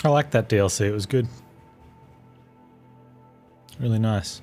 I like that DLC. It was good. Really nice.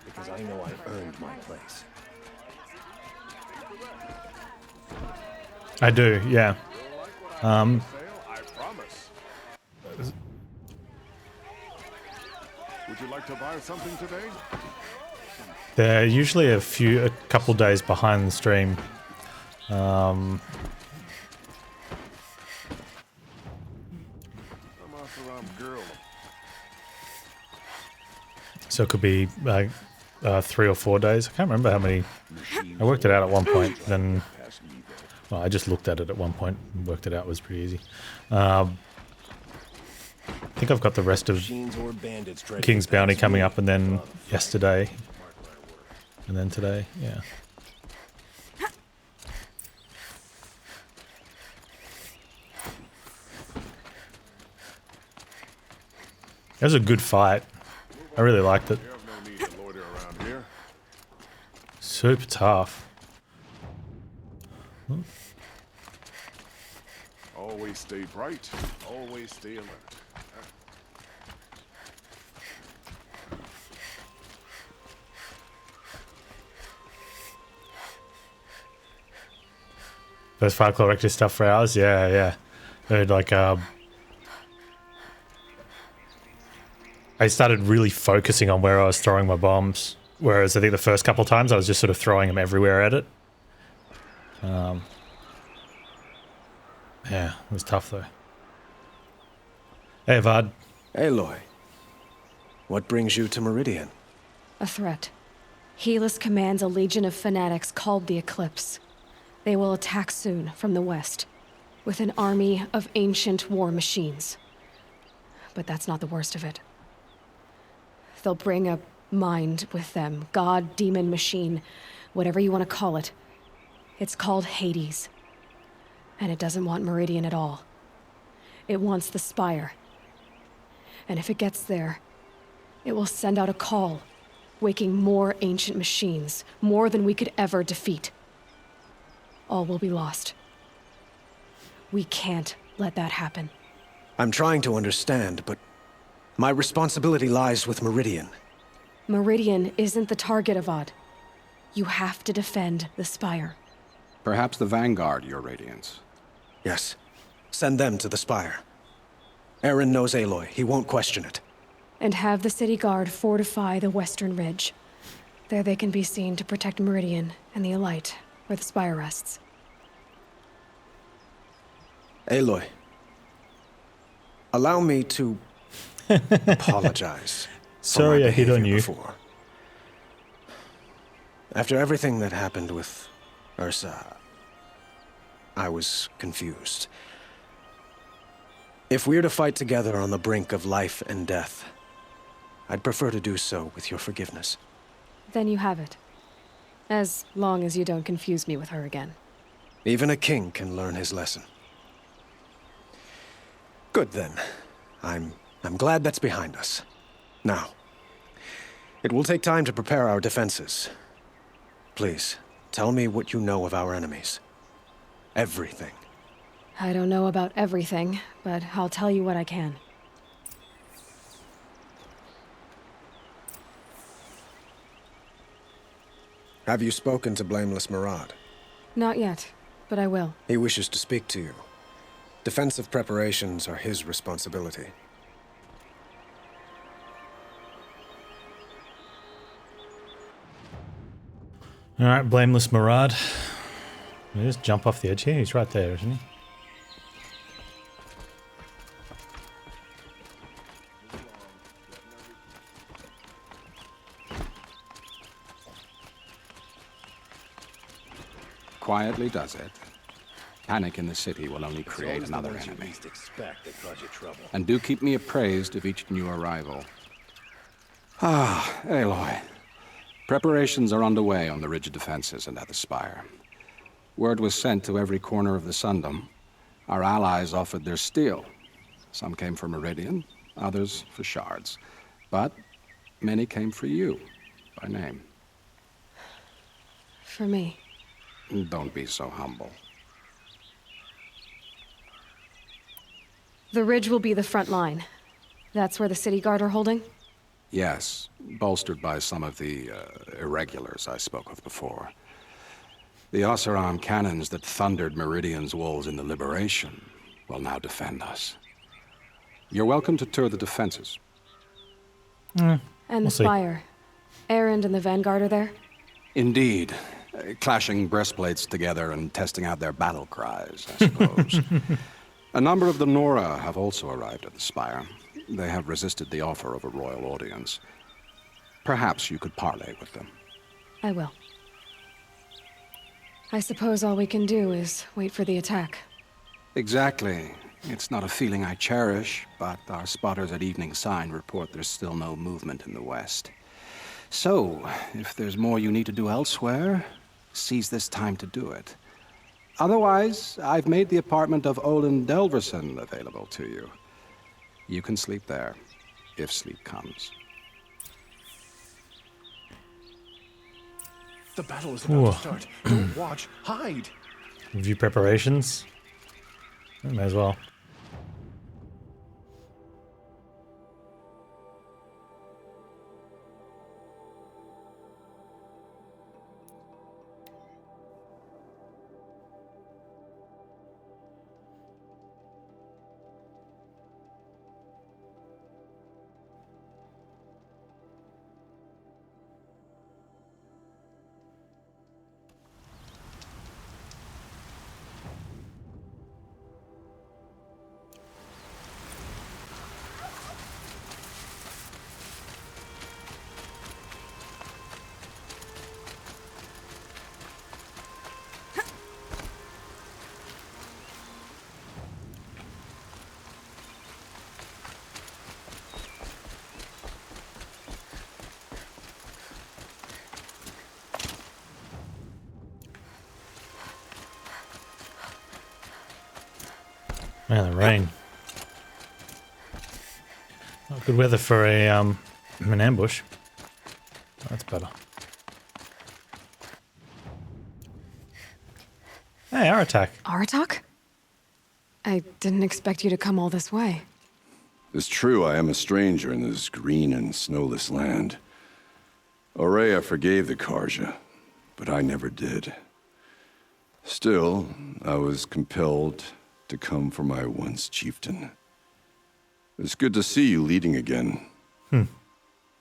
Because I know I earned my place. I do, yeah. I promise. Would you like to buy something today? They're usually a couple days behind the stream. I'm also a girl. So it could be like 3 or 4 days. I can't remember how many. I worked it out at one point. Then, well, I just looked at it at one point and worked it out. It was pretty easy. I think I've got the rest of King's Bounty coming up, and then yesterday, and then today. Yeah. That was a good fight. I really liked it. You have no need to loiter around here. Super tough. Always stay bright. Always stay alert. Those 5 Claw Rector stuff for hours? Yeah, yeah. They're like, I started really focusing on where I was throwing my bombs, whereas I think the first couple times I was just sort of throwing them everywhere at it. Yeah, it was tough though. Hey, Vard. Aloy, what brings you to Meridian? A threat. Helis commands a legion of fanatics called the Eclipse. They will attack soon from the west, with an army of ancient war machines. But that's not the worst of it. They'll bring a mind with them, god, demon, machine, whatever you want to call it. It's called Hades. And it doesn't want Meridian at all. It wants the Spire. And if it gets there, it will send out a call, waking more ancient machines, more than we could ever defeat. All will be lost. We can't let that happen. I'm trying to understand, but my responsibility lies with Meridian. Meridian isn't the target, Avad. You have to defend the Spire. Perhaps the Vanguard, Your Radiance. Yes. Send them to the Spire. Aaron knows Aloy. He won't question it. And have the city guard fortify the western ridge. There they can be seen to protect Meridian and the Elite, where the Spire rests. Aloy, allow me to apologize. Sorry I hit on you. Before. After everything that happened with Ursa, I was confused. If we're to fight together on the brink of life and death, I'd prefer to do so with your forgiveness. Then you have it. As long as you don't confuse me with her again. Even a king can learn his lesson. Good then. I'm glad that's behind us. Now, it will take time to prepare our defenses. Please, tell me what you know of our enemies. Everything. I don't know about everything, but I'll tell you what I can. Have you spoken to Blameless Murad? Not yet, but I will. He wishes to speak to you. Defensive preparations are his responsibility. Alright, Blameless Murad. Just jump off the edge here. He's right there, isn't he? quietly does it. Panic in the city will only create another enemy. And do keep me appraised of each new arrival. Ah, Aloy. Preparations are underway on the rigid defenses and at the spire. Word was sent to every corner of the Sundom. Our allies offered their steel. Some came for Meridian, others for shards. But many came for you, by name. For me. Don't be so humble. The ridge will be the front line. That's where the city guard are holding? Yes, bolstered by some of the irregulars I spoke of before. The Oseram cannons that thundered Meridian's walls in the Liberation will now defend us. You're welcome to tour the defenses. And the see. spire. Erend and the Vanguard are there? Indeed. Clashing breastplates together and testing out their battle cries, I suppose. A number of the Nora have also arrived at the spire. They have resisted the offer of a royal audience. Perhaps you could parley with them. I will. I suppose all we can do is wait for the attack. Exactly. It's not a feeling I cherish, but our spotters at Evening Sign report there's still no movement in the west. So, if there's more you need to do elsewhere, seize this time to do it. Otherwise, I've made the apartment of Olin Delverson available to you. You can sleep there, if sleep comes. The battle is about to start. Don't watch. Hide. Review preparations. May as well. Man, the rain. Not good weather for an ambush. That's better. Hey, our attack. Aratak? I didn't expect you to come all this way. It's true, I am a stranger in this green and snowless land. Aurea forgave the Karja, but I never did. Still, I was compelled to come for my once chieftain. It's good to see you leading again.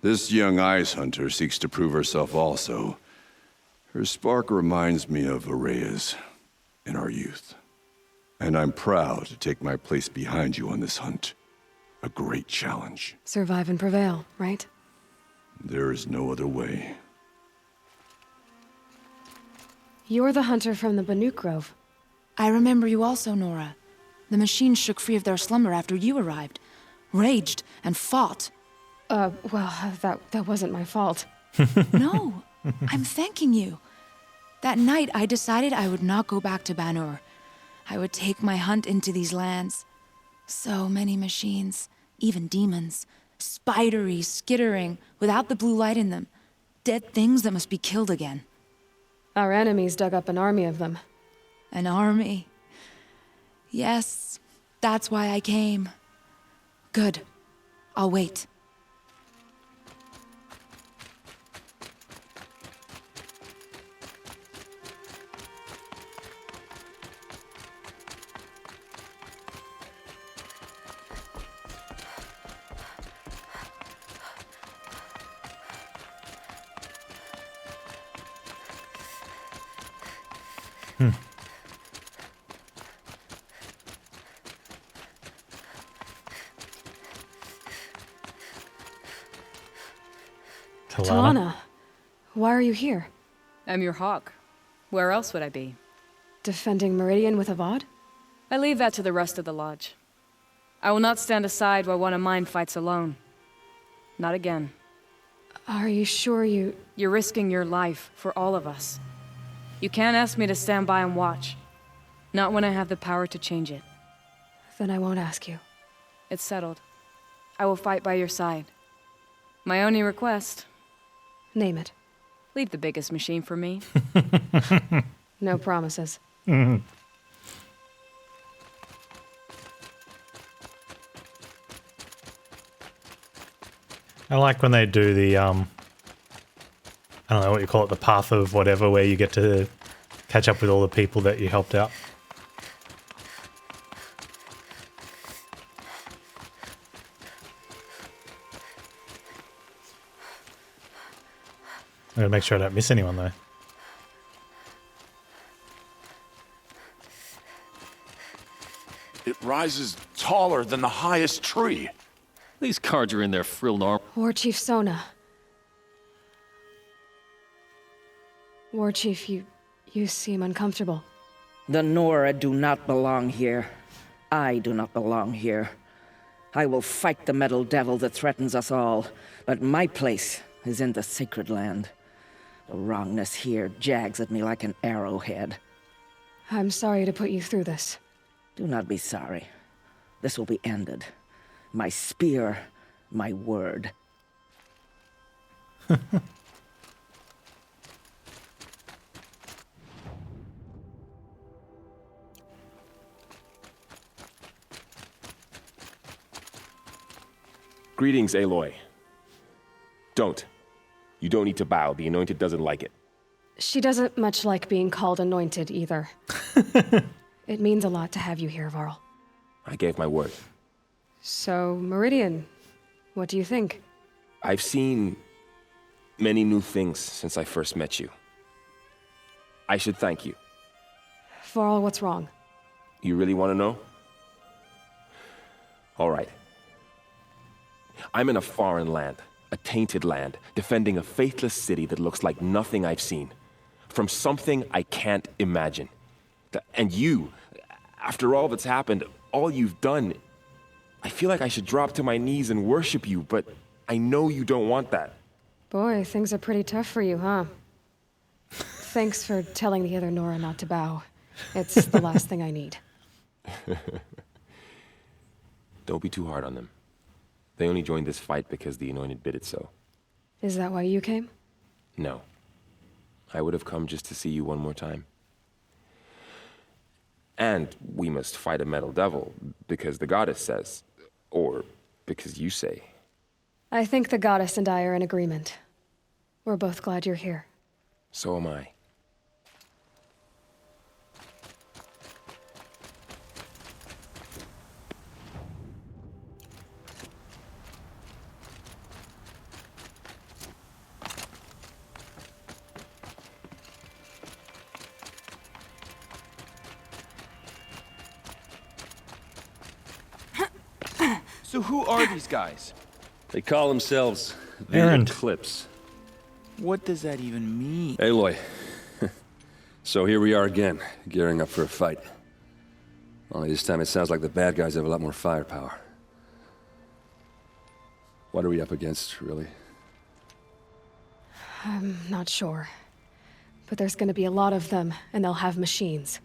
This young ice hunter seeks to prove herself also. Her spark reminds me of Aurea's in our youth. And I'm proud to take my place behind you on this hunt. A great challenge. Survive and prevail, right? There is no other way. You're the hunter from the Banuk Grove. I remember you also, Nora. The machines shook free of their slumber after you arrived. Raged and fought. Well, that wasn't my fault. No, I'm thanking you. That night, I decided I would not go back to Banur. I would take my hunt into these lands. So many machines, even demons. Spidery, skittering, without the blue light in them. Dead things that must be killed again. Our enemies dug up an army of them. An army. Yes, that's why I came. Good. I'll wait. Talana, why are you here? I'm your hawk. Where else would I be? Defending Meridian with Avad? I leave that to the rest of the Lodge. I will not stand aside while one of mine fights alone. Not again. Are you sure you... You're risking your life for all of us. You can't ask me to stand by and watch. Not when I have the power to change it. Then I won't ask you. It's settled. I will fight by your side. My only request... Name it. Leave the biggest machine for me. No promises. I like when they do the, I don't know what you call it, the path of whatever, where you get to catch up with all the people that you helped out. I'm going to make sure I don't miss anyone, though. It rises taller than the highest tree. These cards are in their frilled armor. War Chief Sona. War Chief, you seem uncomfortable. The Nora do not belong here. I do not belong here. I will fight the metal devil that threatens us all, but my place is in the sacred land. The wrongness here jags at me like an arrowhead. I'm sorry to put you through this. Do not be sorry. This will be ended. My spear, my word. Greetings, Aloy. Don't. You don't need to bow. The Anointed doesn't like it. She doesn't much like being called anointed, either. It means a lot to have you here, Varl. I gave my word. So, Meridian, what do you think? I've seen many new things since I first met you. I should thank you. Varl, what's wrong? You really want to know? All right. I'm in a foreign land, a tainted land, defending a faithless city that looks like nothing I've seen. From something I can't imagine. And you, after all that's happened, all you've done, I feel like I should drop to my knees and worship you, but I know you don't want that. Boy, things are pretty tough for you, huh? Thanks for telling the other Nora not to bow. It's the last thing I need. Don't be too hard on them. They only joined this fight because the Anointed bid it so. Is that why you came? No. I would have come just to see you one more time. And we must fight a metal devil, because the goddess says. Or because you say. I think the goddess and I are in agreement. We're both glad you're here. So am I. So who are these guys? They call themselves the Errand. Eclipse. What does that even mean? Aloy. So here we are again, gearing up for a fight. Only this time it sounds like the bad guys have a lot more firepower. What are we up against, really? I'm not sure. But there's gonna be a lot of them, and they'll have machines.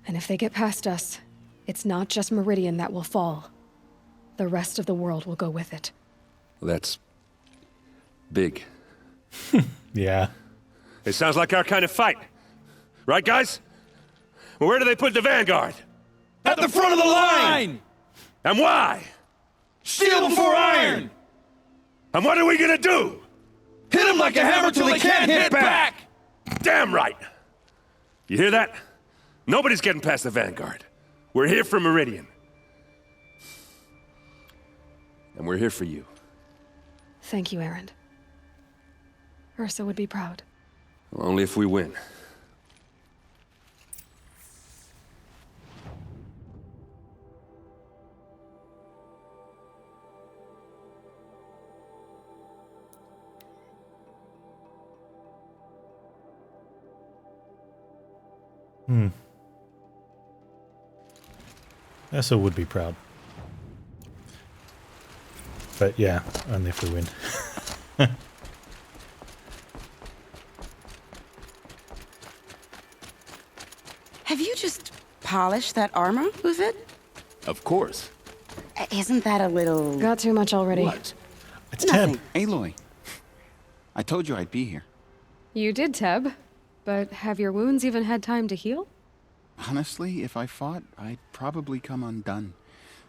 And if they get past us, it's not just Meridian that will fall. The rest of the world will go with it. Well, that's big. Yeah. It sounds like our kind of fight. Right, guys? Well, where do they put the vanguard? At the front of the line! And why? Steel before iron! And what are we gonna do? Hit them like a hammer till they can't hit back! Damn right! You hear that? Nobody's getting past the vanguard. We're here for Meridian. And we're here for you. Thank you, Erend. Ursa would be proud. Well, only if we win. Ursa would be proud. But yeah, only if we win. Have you just polished that armor with it? Of course. Isn't that a little... Got too much already. What? It's Teb. Aloy. I told you I'd be here. You did, Teb. But have your wounds even had time to heal? Honestly, if I fought, I'd probably come undone.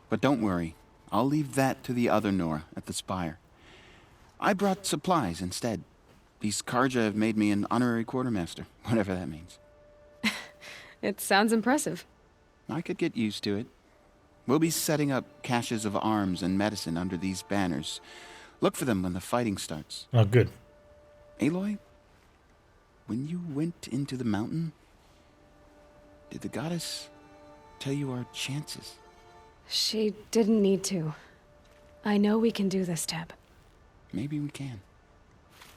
But don't worry. I'll leave that to the other Nora at the Spire. I brought supplies instead. These Karja have made me an honorary quartermaster, whatever that means. It sounds impressive. I could get used to it. We'll be setting up caches of arms and medicine under these banners. Look for them when the fighting starts. Oh, good. Aloy, when you went into the mountain, did the goddess tell you our chances? She didn't need to. I know we can do this, Teb. Maybe we can.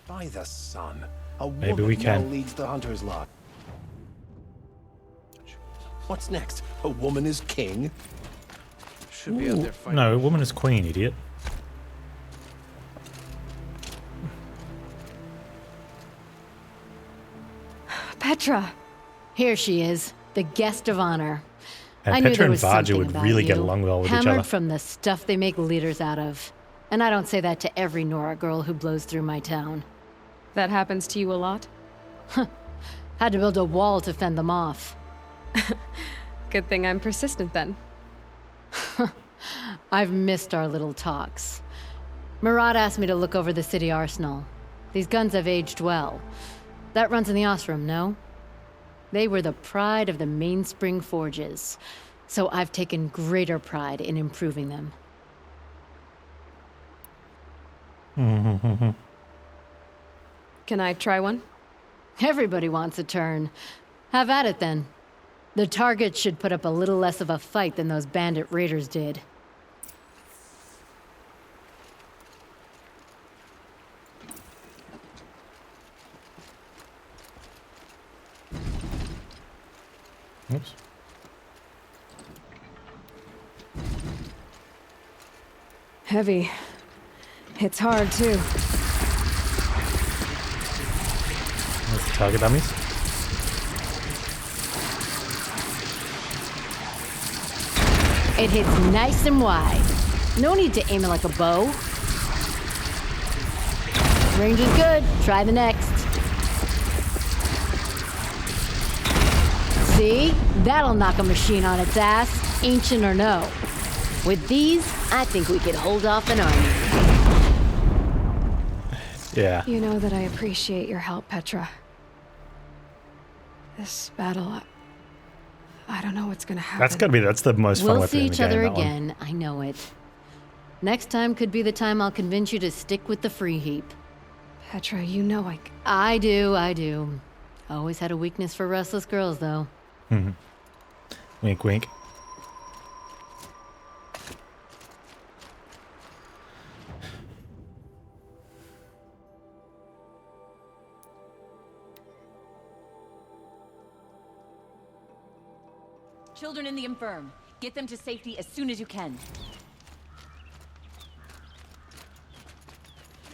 By the sun, a Maybe woman we can. now leads the Hunter's Lot. What's next? A woman is king? Should be out there fighting. No, a woman is queen, idiot. Petra! Here she is, the guest of honor. And I knew Petra there and was Varja something would about really you. get along well with each Hammered other. from the stuff they make leaders out of. And I don't say that to every Nora girl who blows through my town. That happens to you a lot? Had to build a wall to fend them off. Good thing I'm persistent then. I've missed our little talks. Murat asked me to look over the city arsenal. These guns have aged well. That runs in the Osram, no? They were the pride of the Mainspring Forges, so I've taken greater pride in improving them. Can I try one? Everybody wants a turn. Have at it then. The target should put up a little less of a fight than those bandit raiders did. Oops. Heavy. Hits hard, too. That's the target dummies. It hits nice and wide. No need to aim it like a bow. Range is good. Try the next. See? That'll knock a machine on its ass, ancient or no. With these, I think we could hold off an army. Yeah. You know that I appreciate your help, Petra. This battle, I don't know what's gonna happen. That's the most fun We'll weapon see in the each game, other that one. again, I know it. Next time could be the time I'll convince you to stick with the free heap. Petra, you know I do. Always had a weakness for restless girls, though. Wink, wink. Children in the infirm. Get them to safety as soon as you can.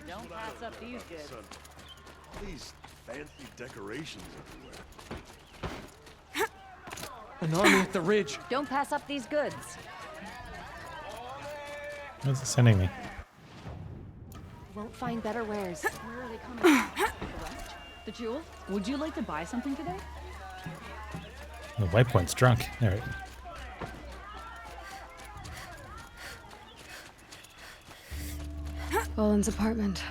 Don't pass up these goods. These fancy decorations everywhere. An army at the ridge. Don't pass up these goods. Where's it sending me? Won't find better wares. Where are they coming from? The west? The jewel? Would you like to buy something today? The waypoint's drunk. All right. Boland's apartment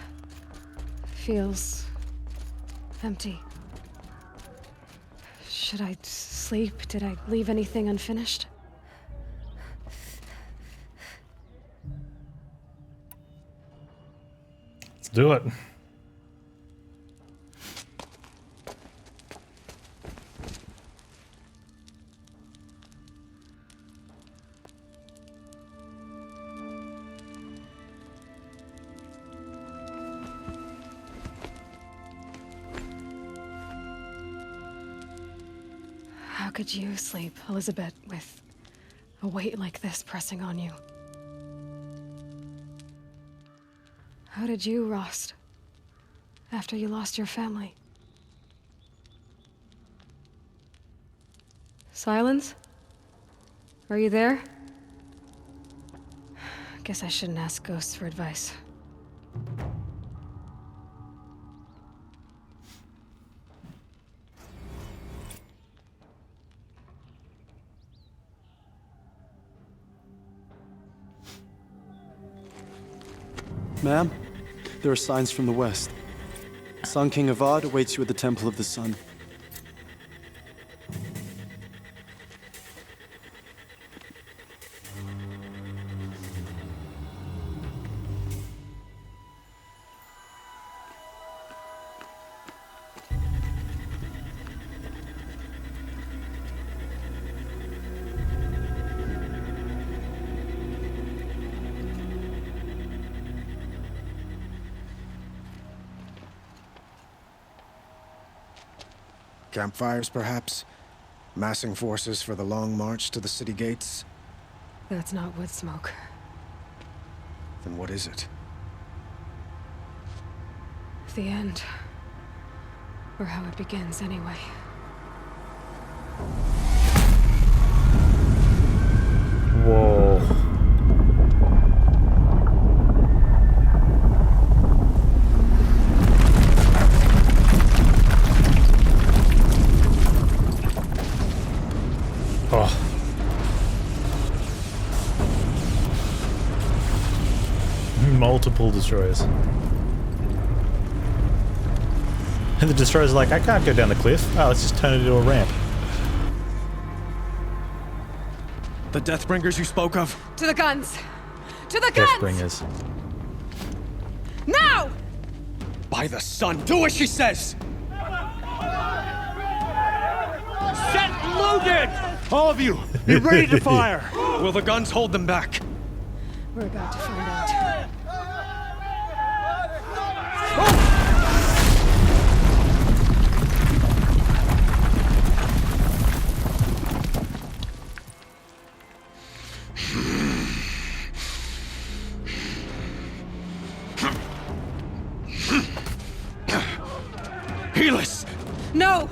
feels empty. Should I sleep? Did I leave anything unfinished? Let's do it. How could you sleep, Elizabeth, with a weight like this pressing on you? How did you rest after you lost your family? Silence? Are you there? Guess I shouldn't ask ghosts for advice. Ma'am, there are signs from the west. Sun King Avad awaits you at the Temple of the Sun. Campfires, perhaps? Massing forces for the long march to the city gates? That's not wood smoke. Then what is it? The end. Or how it begins, anyway. Whoa. Oh. Multiple destroyers. And the destroyer's like, I can't go down the cliff. Oh, let's just turn it into a ramp. The Deathbringers you spoke of? To the guns! To the guns! Deathbringers. Now! By the sun, do as she says! Set loaded! All of you, be ready to fire! Will the guns hold them back? We're about to find out. Helis! No!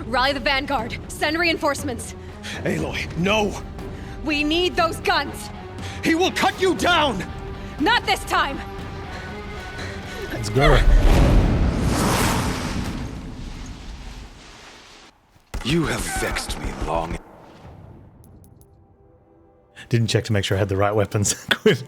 Rally the vanguard. Send reinforcements. Aloy, no! We need those guns! He will cut you down! Not this time! Let's go. You have vexed me long. Didn't check to make sure I had the right weapons. Quit.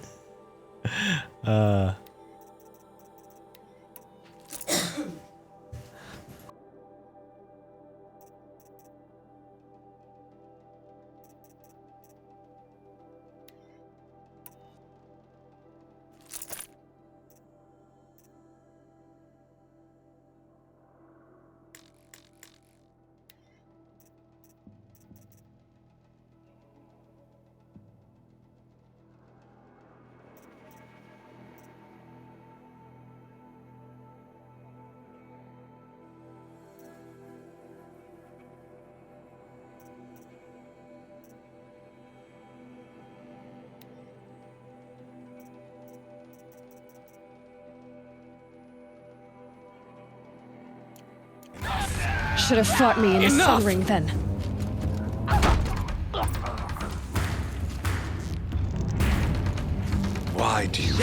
Should have fought me in the sun ring then. Why do you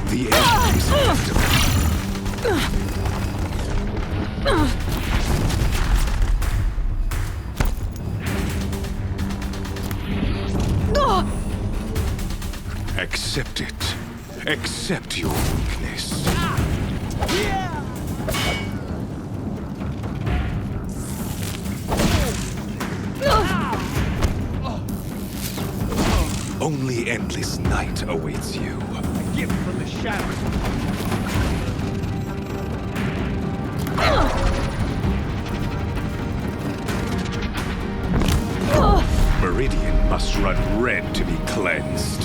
The end is Accept it. Accept your weakness. Only endless night awaits you. A gift from the shadows. Meridian must run red to be cleansed.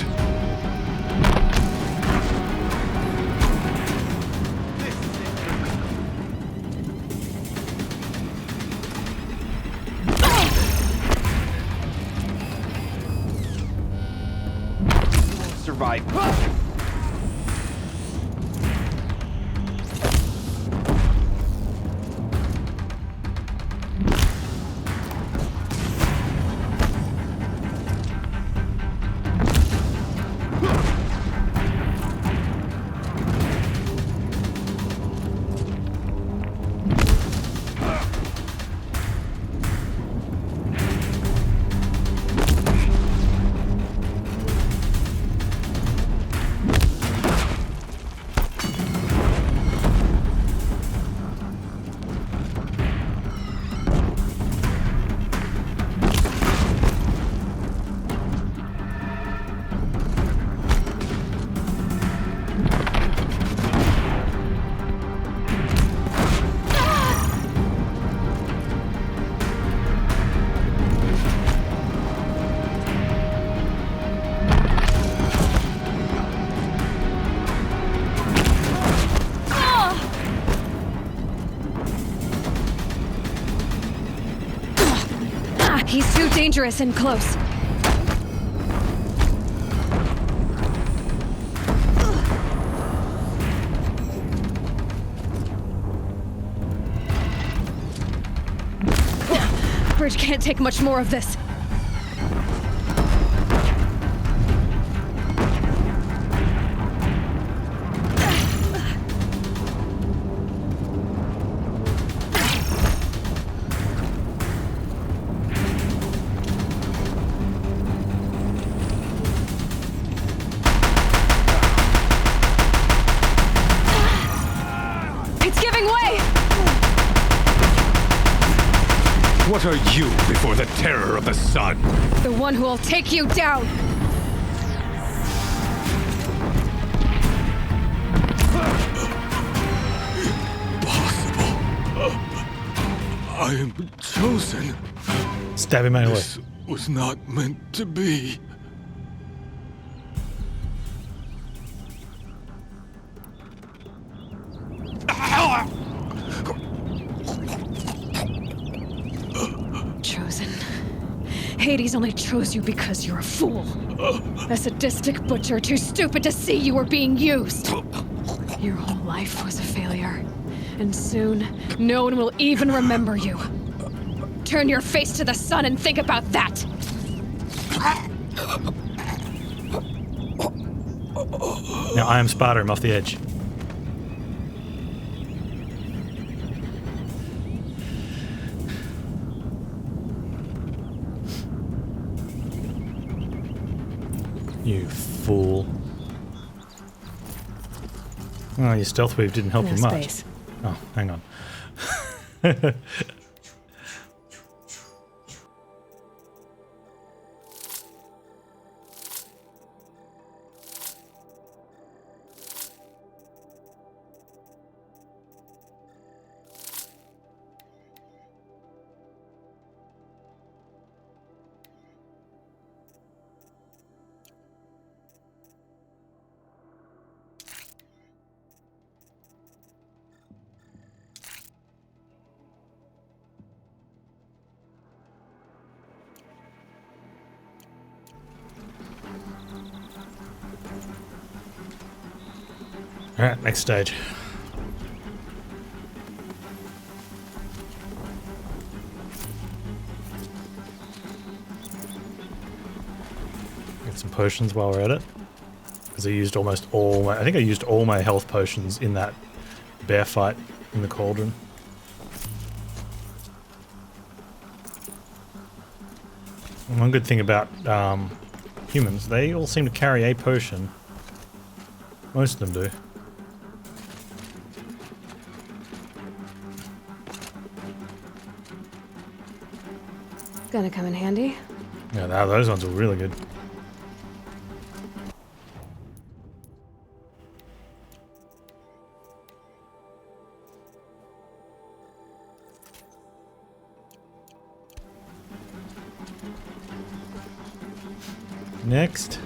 Survive. He's too dangerous and close. Bridge can't take much more of this. What are you before the terror of the sun? The one who will take you down! Impossible. I am chosen. Stab him anyway. This was not meant to be. Chosen. Hades only chose you because you're a fool. A sadistic butcher too stupid to see you were being used. Your whole life was a failure. And soon, no one will even remember you. Turn your face to the sun and think about that! Now I am Sparta him off the edge. You fool. Oh, your stealth weave didn't help you much. Space. Oh, hang on. Alright, next stage. Get some potions while we're at it. Because I used almost all my... I think I used all my health potions in that bear fight in the cauldron. And one good thing about humans, they all seem to carry a potion. Most of them do. Gonna come in handy. Yeah, those ones are really good. Next.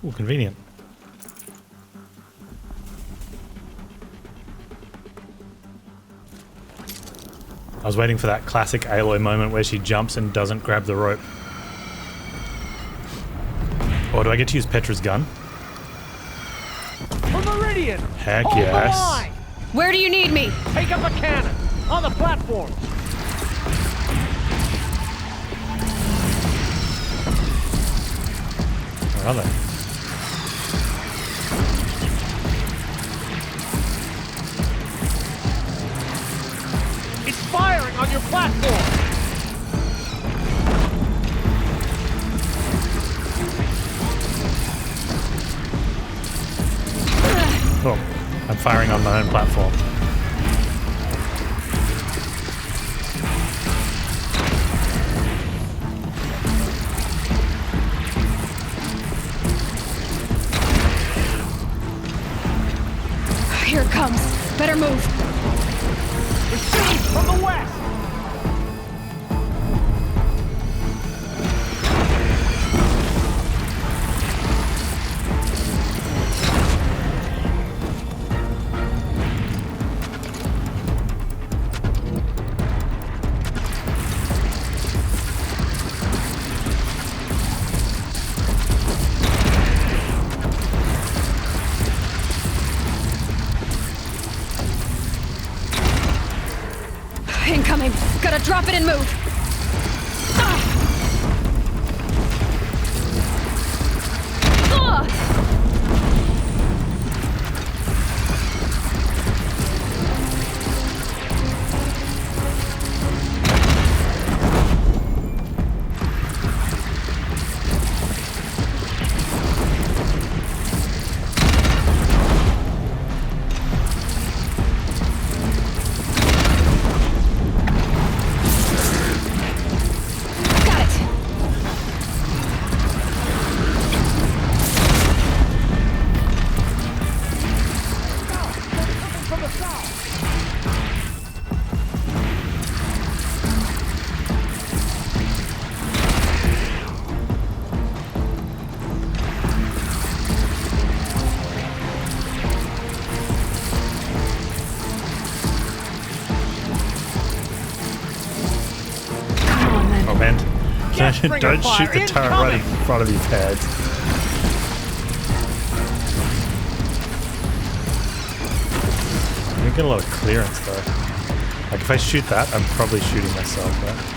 Ooh, convenient. I was waiting for that classic Aloy moment where she jumps and doesn't grab the rope. Or do I get to use Petra's gun? A Meridian! Heck Hold yes. the line! Where do you need me? Take up a cannon! On the platform! Where are they? It's firing on your platform! Oh, I'm firing on my own platform. Here it comes. Better move. From the west! Incoming. Gotta drop it and move. Don't shoot the turret right in front of your head. You get a lot of clearance though. Like if I shoot that, I'm probably shooting myself, right?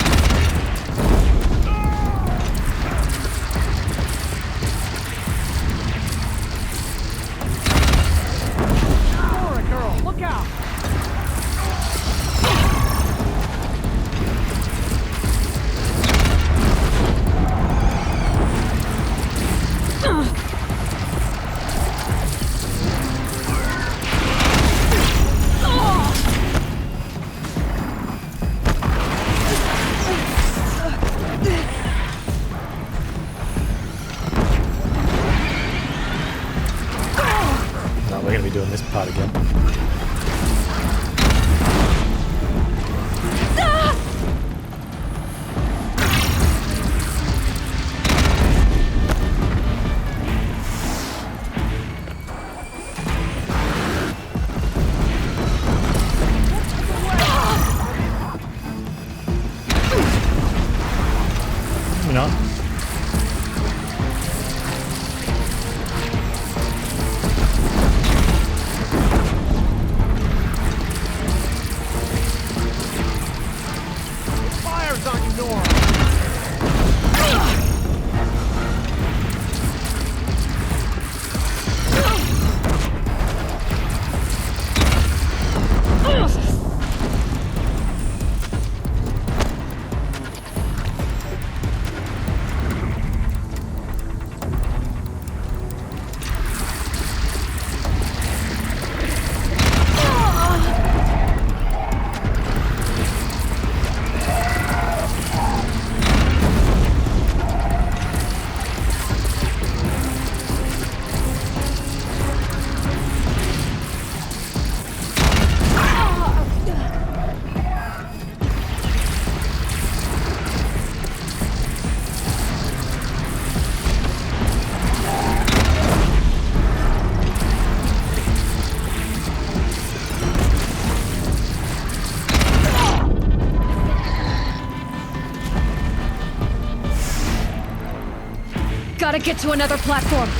gotta get to another platform.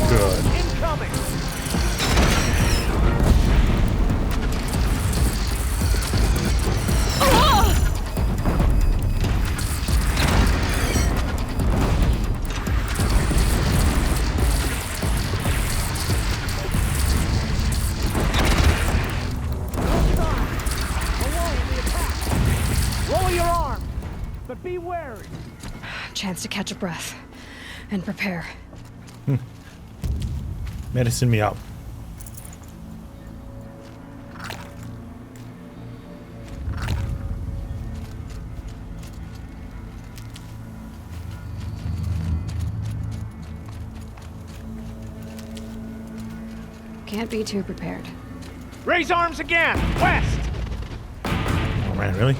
Good. Incoming! Lower your arm, but be wary. Chance to catch a breath and prepare. Medicine me up. Can't be too prepared. Raise arms again! West! Oh man, really?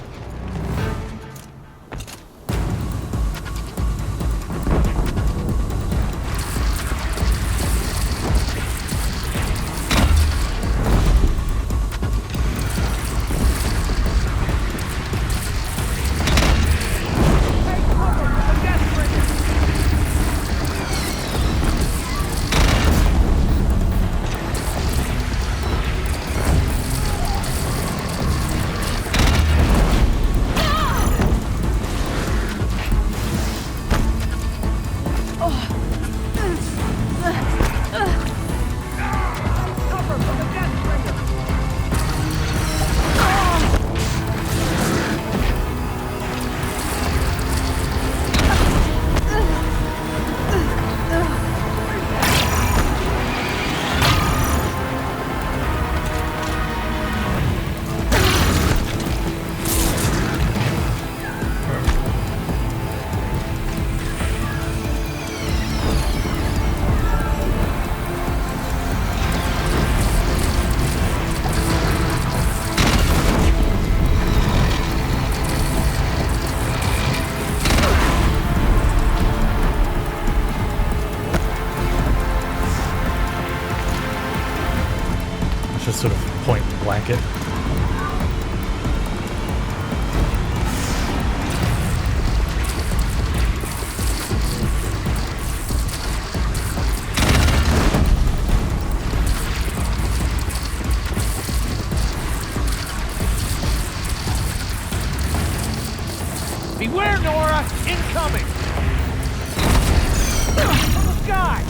Just sort of point blanket. Beware, Nora! Incoming! From the sky!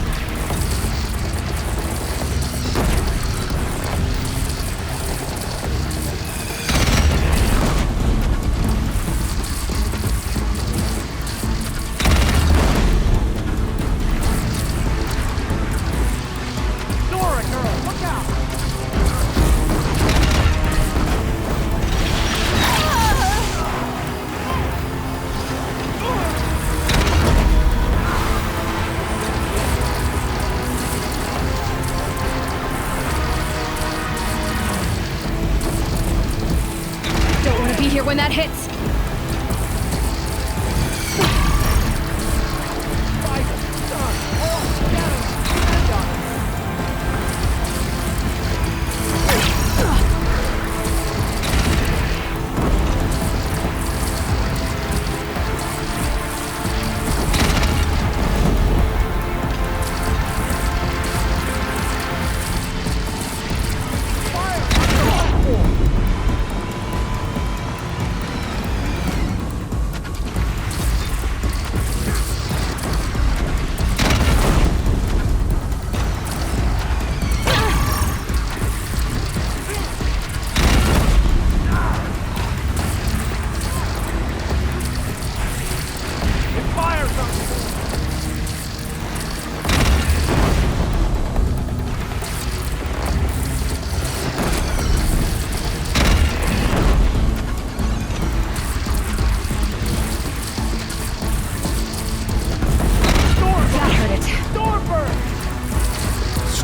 Nora, girl, look out! Don't want to be here when that hits.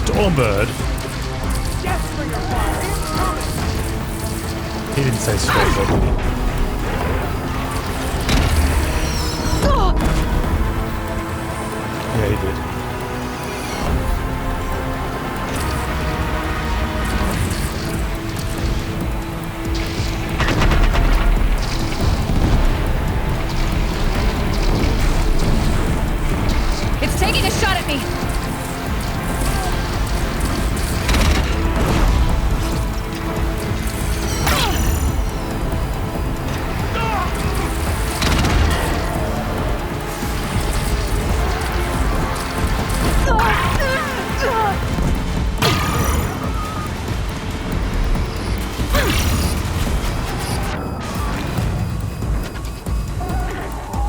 Stormbird. Yes, for your fire! Incoming! He didn't say straight, but yeah, he did. It's taking a shot at me!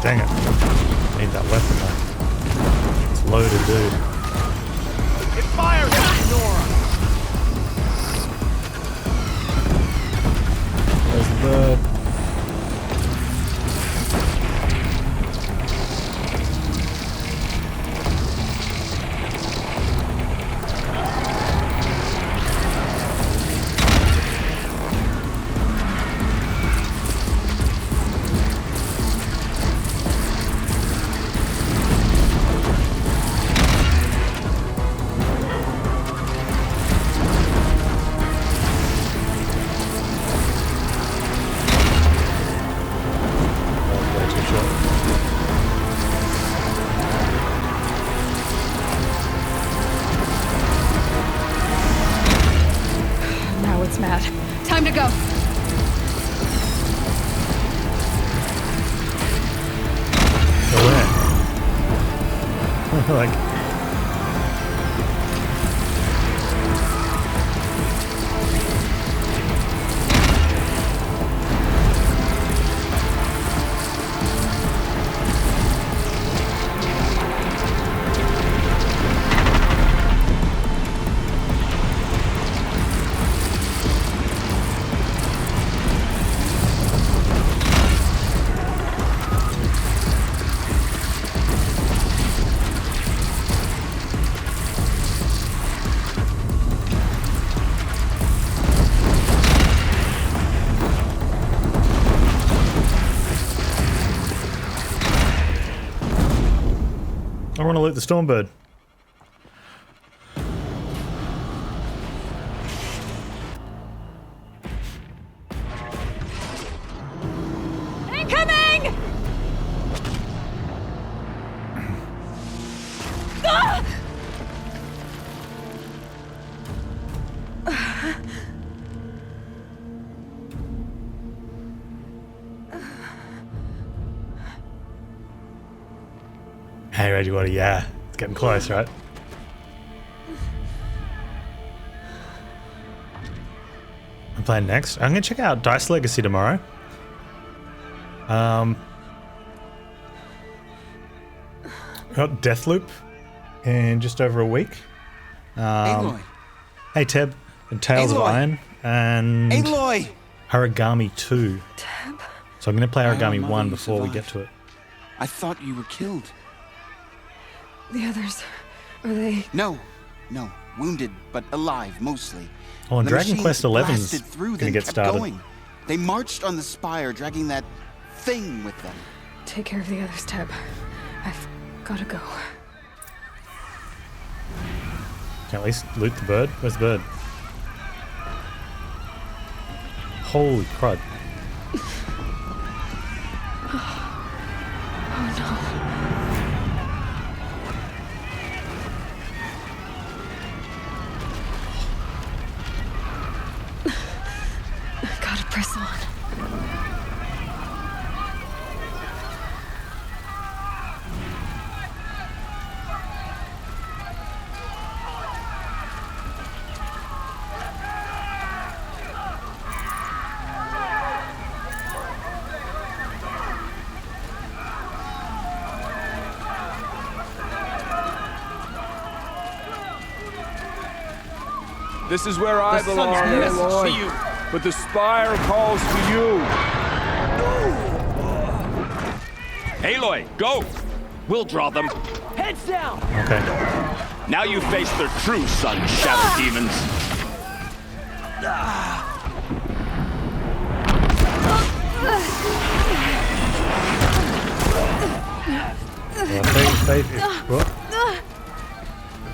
Dang it. Need that weapon though. It's loaded, dude. It fires at Nora! There's the bird. Now it's mad. Time to go. Go where? Like... I want to loot the Stormbird. Incoming! Hey, Reggie, what? Yeah, it's getting close, right? I'm playing next. I'm gonna check out Dice Legacy tomorrow. Got Deathloop in just over a week. Aloy. Hey, Teb, and Tales of Aloy. Iron, and Aloy! Origami 2. Teb? So I'm gonna play Origami Mother, 1 you before we get survived. to it. I thought you were killed. The others, are they... No, wounded, but alive, mostly. Oh, and The Dragon machine Quest 11's blasted through, gonna then get kept started. Going. They marched on the spire, dragging that thing with them. Take care of the others, Teb. I've gotta go. Can at least loot the bird? Where's the bird? Holy crud. Oh no. Gotta press on. This is where I belong, Aloy. But the spire calls for you. Aloy, go! We'll draw them. Heads down! Okay. Now you face their true son, Shadow Demons.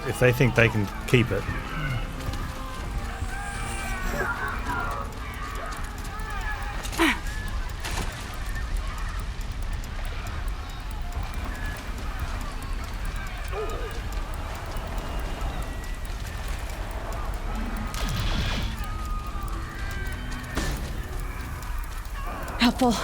If they think they can keep it. Helpful.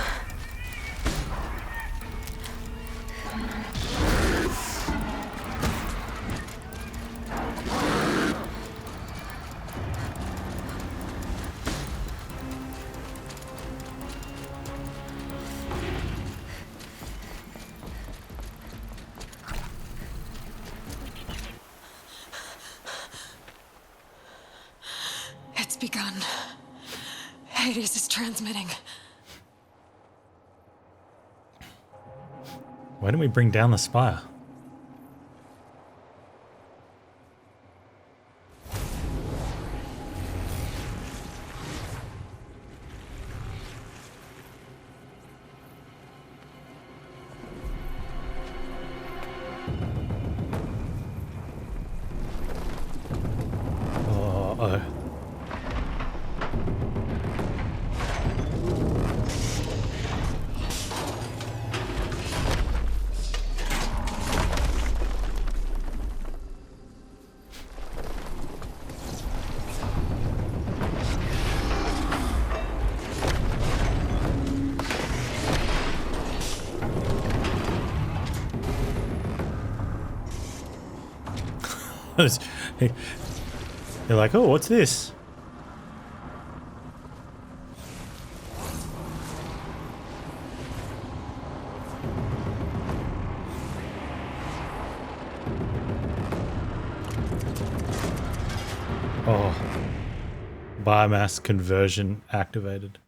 It's begun. Hades is transmitting. Why didn't we bring down the spire? Oh. You're like, oh, what's this? Oh, biomass conversion activated.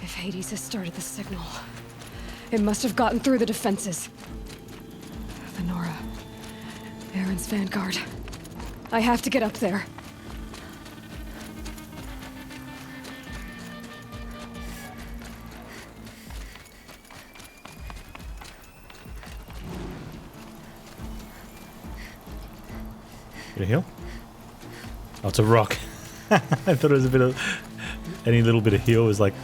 If Hades has started the signal, it must have gotten through the defenses. The Nora. Aaron's vanguard. I have to get up there. Get a heal? Oh, it's a rock. I thought it was a bit of... Any little bit of heal was like...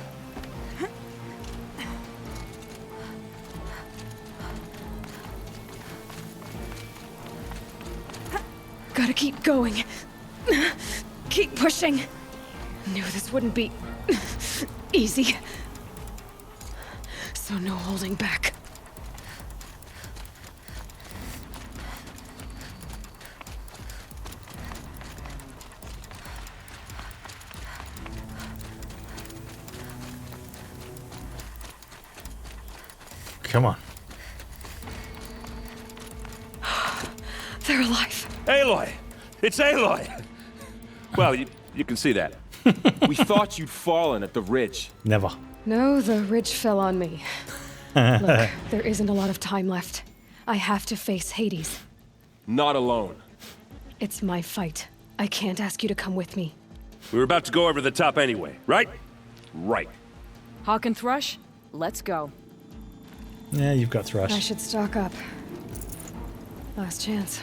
Gotta keep going. Keep pushing. Knew this wouldn't be easy. So no holding back. Come on. They're alive. Aloy! It's Aloy! Well, you can see that. We thought you'd fallen at the ridge. Never. No, the ridge fell on me. Look, there isn't a lot of time left. I have to face Hades. Not alone. It's my fight. I can't ask you to come with me. We were about to go over the top anyway, right? Right. Hawk and Thrush, let's go. Yeah, you've got Thrush. I should stock up. Last chance.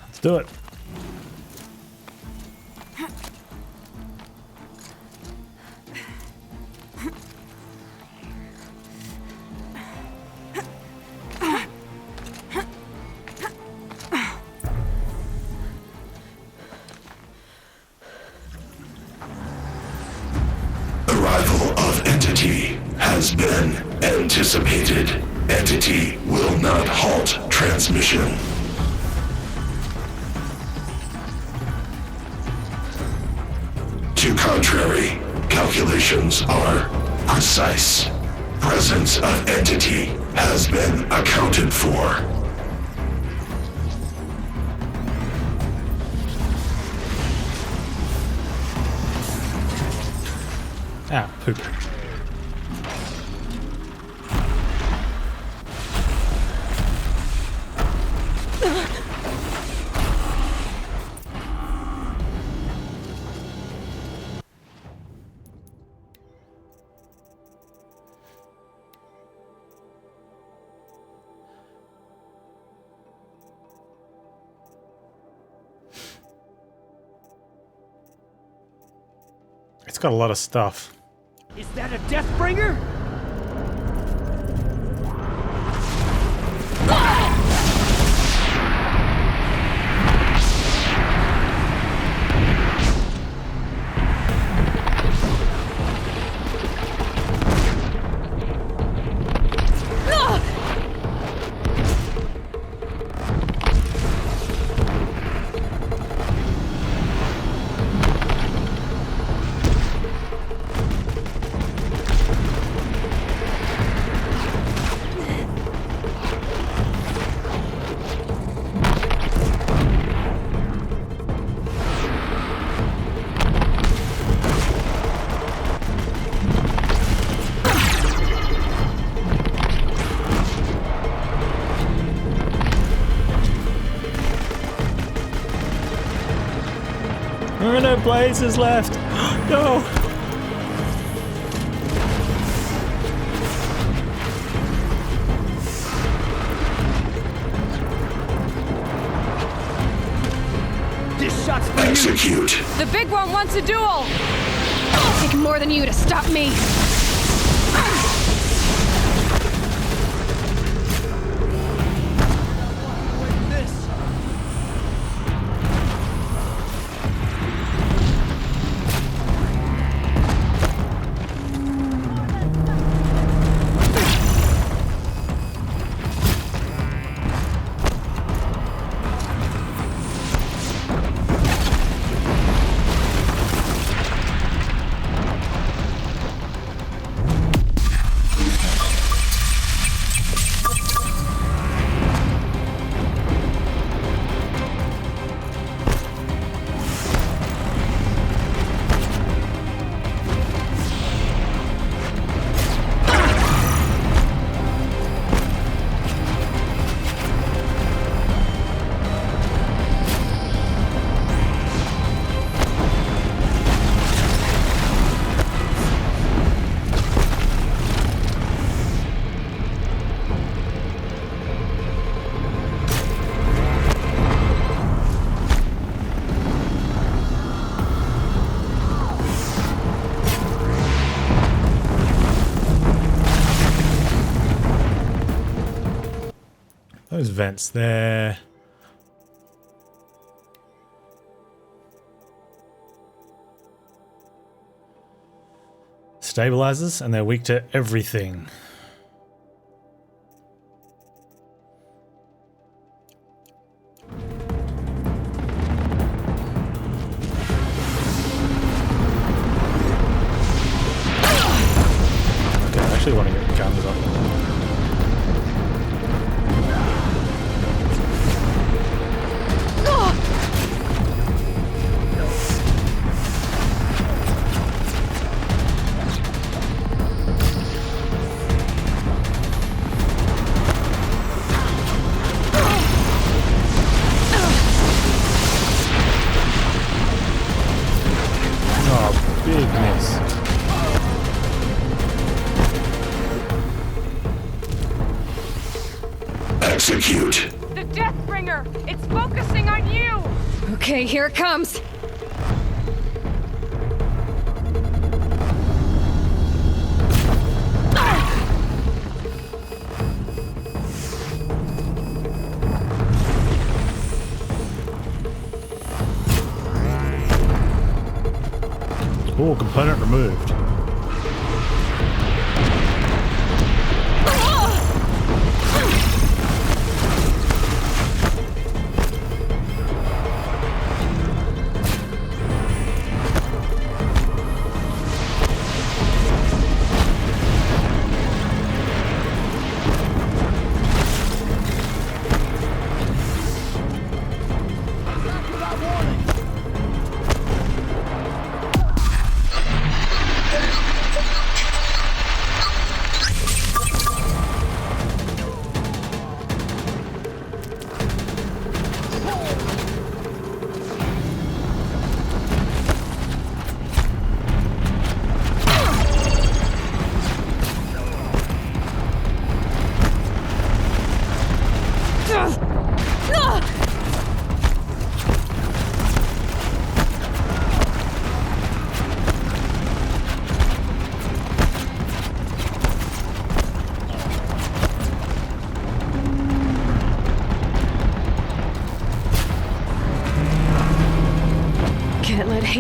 Let's do it. Arrival of Entity has been anticipated. Entity will not halt transmission. To contrary, calculations are precise. Presence of Entity has been accounted for. Ah, poop. got a lot of stuff. Is that a Deathbringer? There are no blazes left. No. This shot's for Execute. The big one wants a duel! It'll take more than you to stop me. Those vents there. Stabilizers, and they're weak to everything. Okay, I actually want to get guns up. Execute. The Deathbringer! It's focusing on you! Okay, here it comes. Oh, component removed.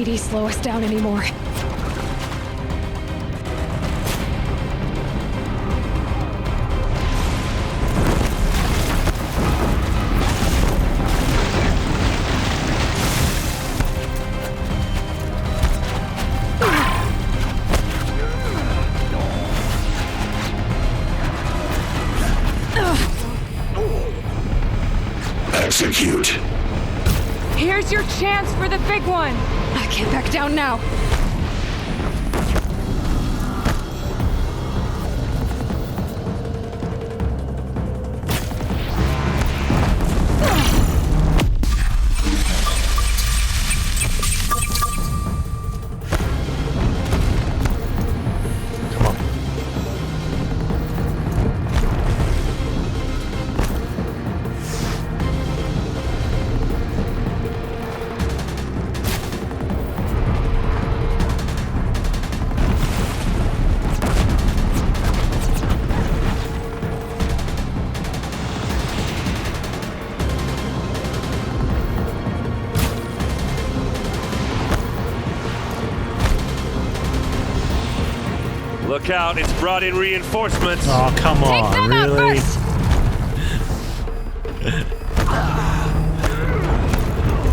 PD slow us down anymore. Execute. Here's your chance for the big one. I can't back down now. Look out, it's brought in reinforcements. Oh, come on, really?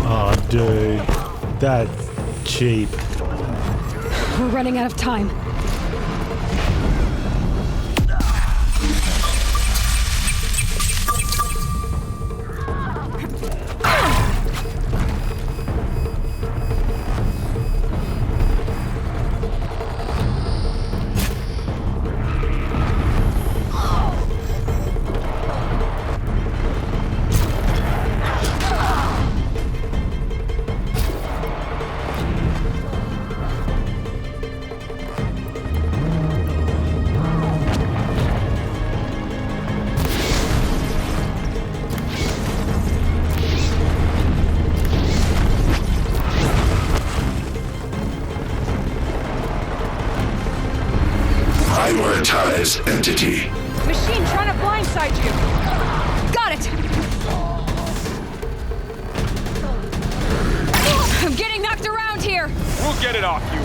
Oh, dude. That's cheap. We're running out of time. Prioritize entity. Machine trying to blindside you. Got it! I'm getting knocked around here! We'll get it off you.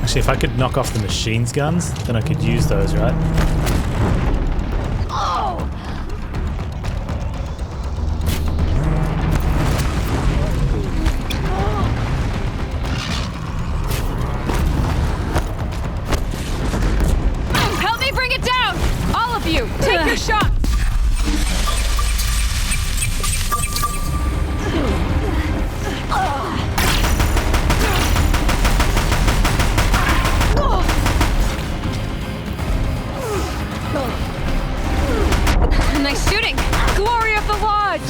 Actually, if I could knock off the machine's guns, then I could use those, right? Help me bring it down! All of you, take your shot! Nice shooting! Glory of the Lodge!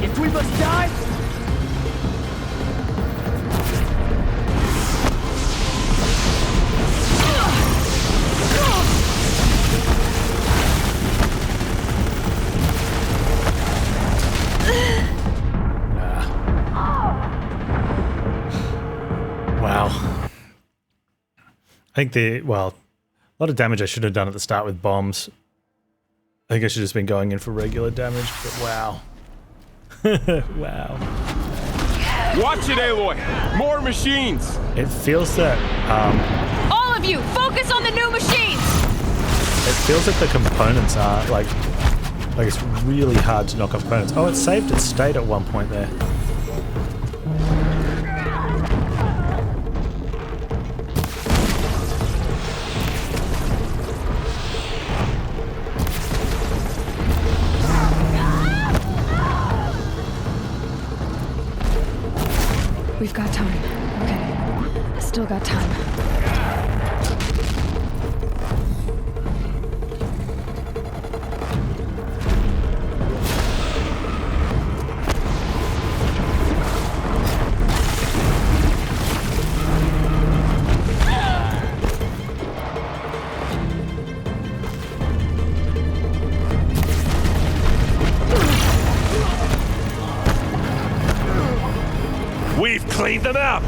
If we must die, Wow. I think a lot of damage I should have done at the start with bombs. I think I should have just been going in for regular damage, but wow. Wow. Watch it, Aloy! More machines! It feels that, All of you, focus on the new machines! it feels that the components are, like it's really hard to knock off components. Oh, it saved its state at one point there. We've got time. Okay. Still got time. We've cleaned them out!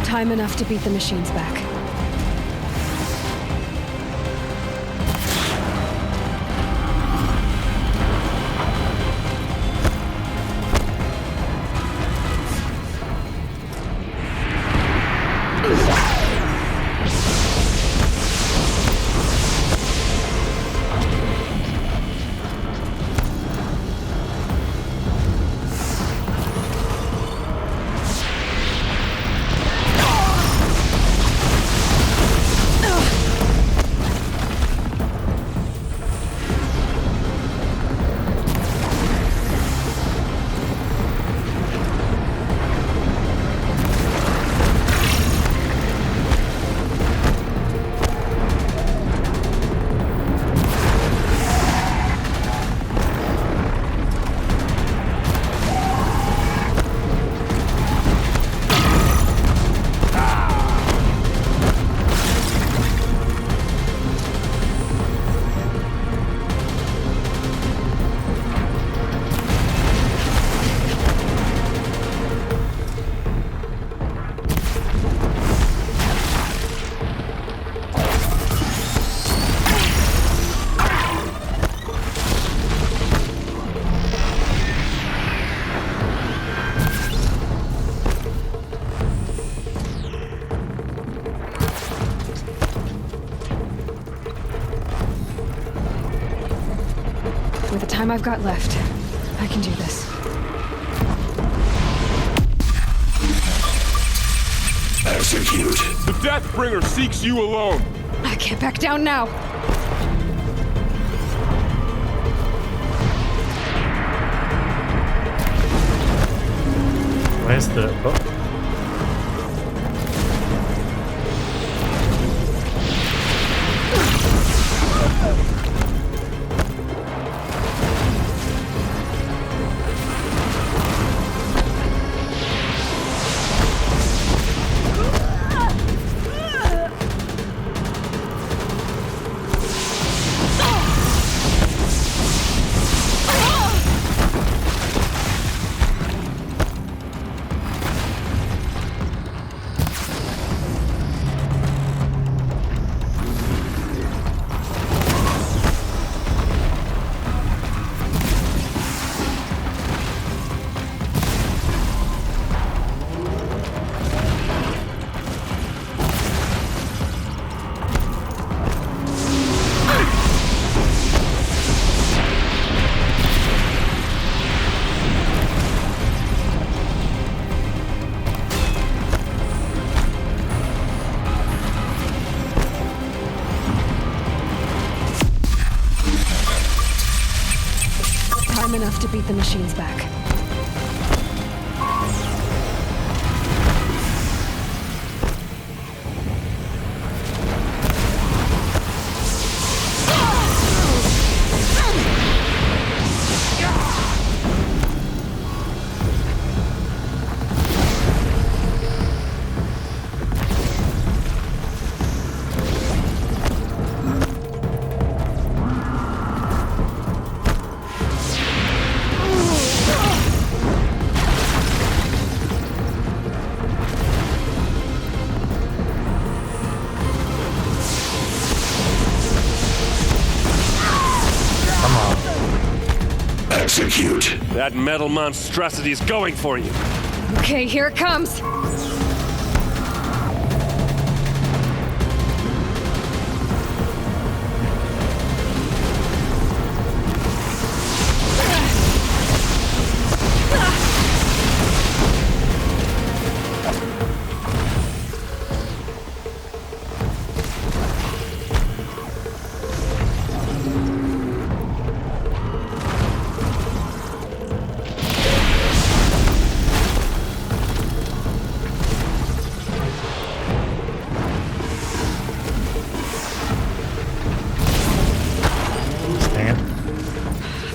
Time enough to beat the machines back. With the time I've got left, I can do this. Execute. The Deathbringer seeks you alone. I can't back down now. Where's the... Oh. Enough to beat the machines back. Execute. That metal monstrosity is going for you. Okay, here it comes.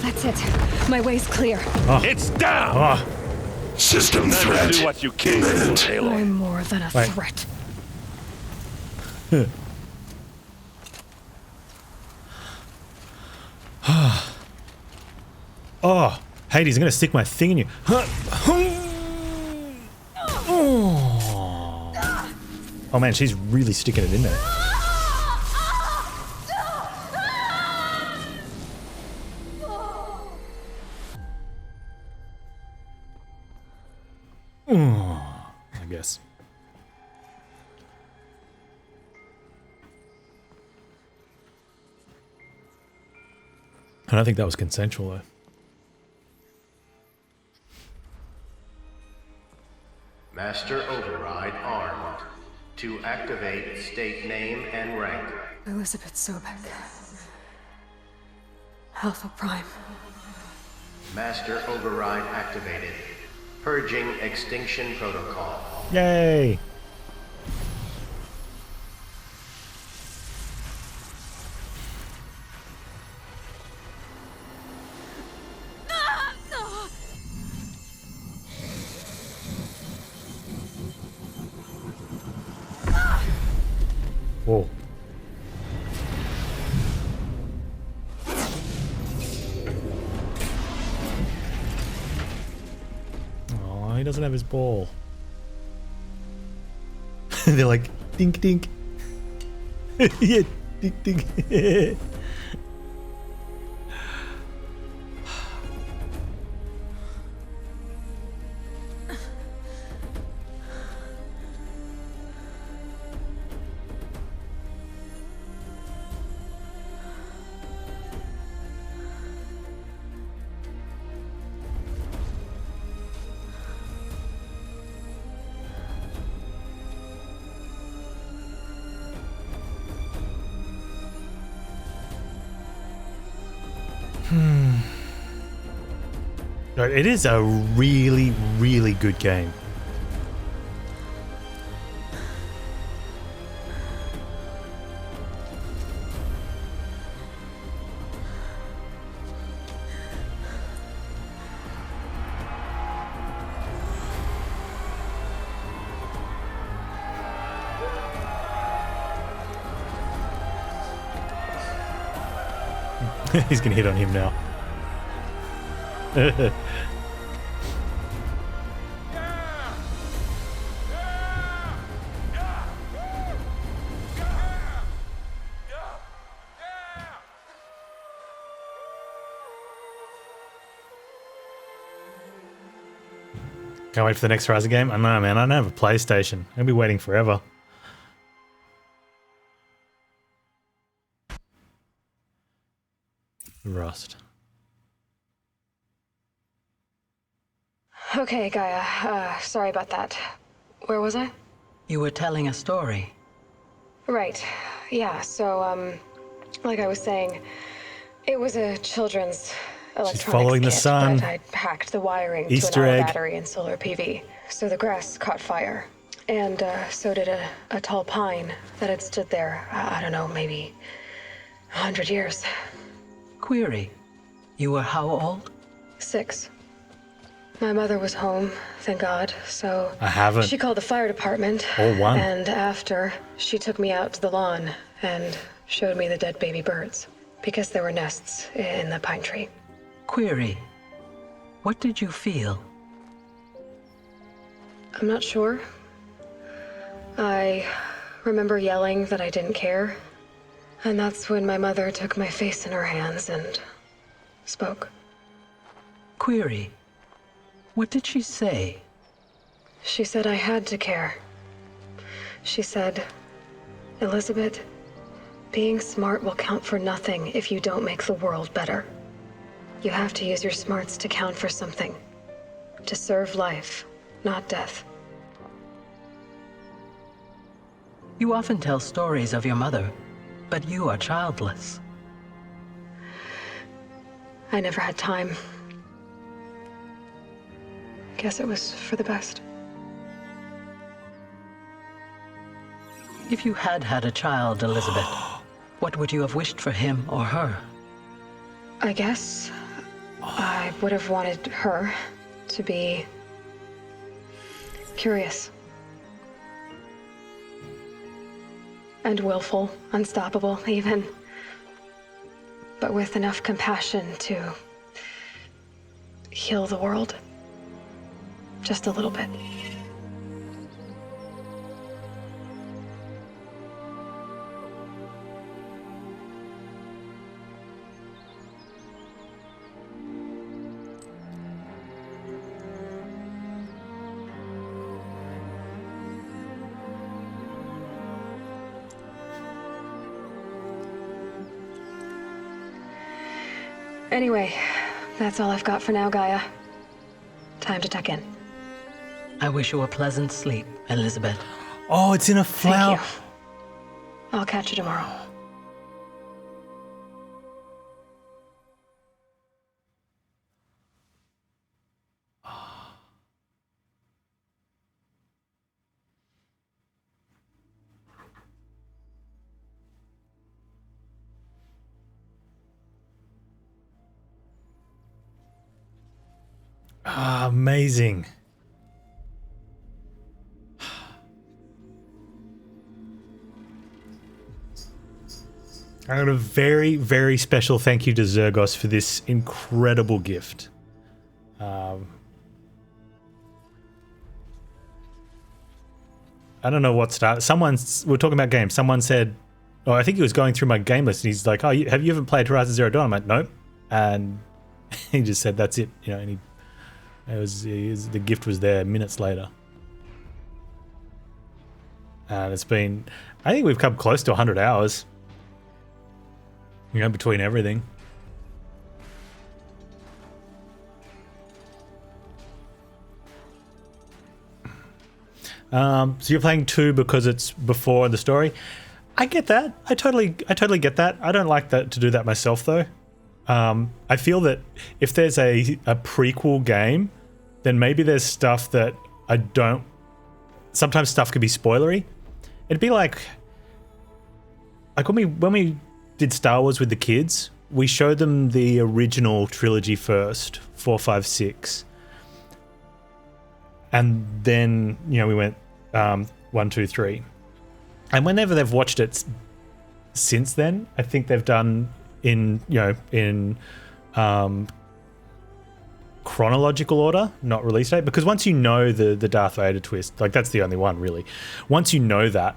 That's it. My way's clear. It's down! System Never threat do what you came for, Aloy. I'm more than a threat. Oh, Hades, I'm gonna stick my thing in you. Oh man, she's really sticking it in there. I guess. I don't think that was consensual though. Master Override armed. To activate, state name and rank. Elizabeth Sobek. Alpha Prime. Master Override activated. Purging Extinction Protocol. Yay! Whoa. Oh, he doesn't have his ball. They're like, dink dink. Yeah, dink dink. It is a really, really good game. He's gonna hit on him now. Can't wait for the next Horizon game. I know, man. I don't have a PlayStation. I'll be waiting forever. Rust. Okay, Gaia. Sorry about that. Where was I? You were telling a story. Right. Yeah, so, like I was saying, it was a children's electronics following the kit, sun. but I'd hacked the wiring Easter to an egg. auto battery and solar PV. So the grass caught fire. And so did a tall pine that had stood there, I don't know, maybe 100 years. Query. You were how old? 6. My mother was home, thank God, so I haven't. she called the fire department. Or one. And after, she took me out to the lawn and showed me the dead baby birds, because there were nests in the pine tree. Query. What did you feel? I'm not sure. I remember yelling that I didn't care. And that's when my mother took my face in her hands and spoke. Query. What did she say? She said I had to care. She said, Elizabeth, being smart will count for nothing if you don't make the world better. You have to use your smarts to count for something. To serve life, not death. You often tell stories of your mother, but you are childless. I never had time. Guess it was for the best. If you had had a child, Elizabeth, what would you have wished for him or her? I guess I would have wanted her to be curious. And willful, unstoppable, even. But with enough compassion to heal the world. Just a little bit. Anyway, that's all I've got for now, Gaia. Time to tuck in. I wish you a pleasant sleep, Elizabeth. Oh, it's in a flower. Thank you. I'll catch you tomorrow. Ah, amazing. I got a very, very special thank you to Zergos for this incredible gift. I don't know what started. We're talking about games. Someone said, oh, I think he was going through my game list, and he's like, oh, have you ever played Horizon Zero Dawn? I'm like, nope. And he just said, that's it. You know, and the gift was there minutes later. And it's been, I think we've come close to 100 hours. You know, between everything. So you're playing 2 because it's before the story. I get that. I totally get that. I don't like that to do that myself though. I feel that if there's a prequel game, then maybe there's stuff that I don't. Sometimes stuff could be spoilery. It'd be like when we did Star Wars with the kids, we showed them the original trilogy first, 4, 5, 6, and then we went 1, 2, 3, and whenever they've watched it since then, I think they've done in chronological order, not release date, because once you know the Darth Vader twist, like that's the only one really. Once you know that,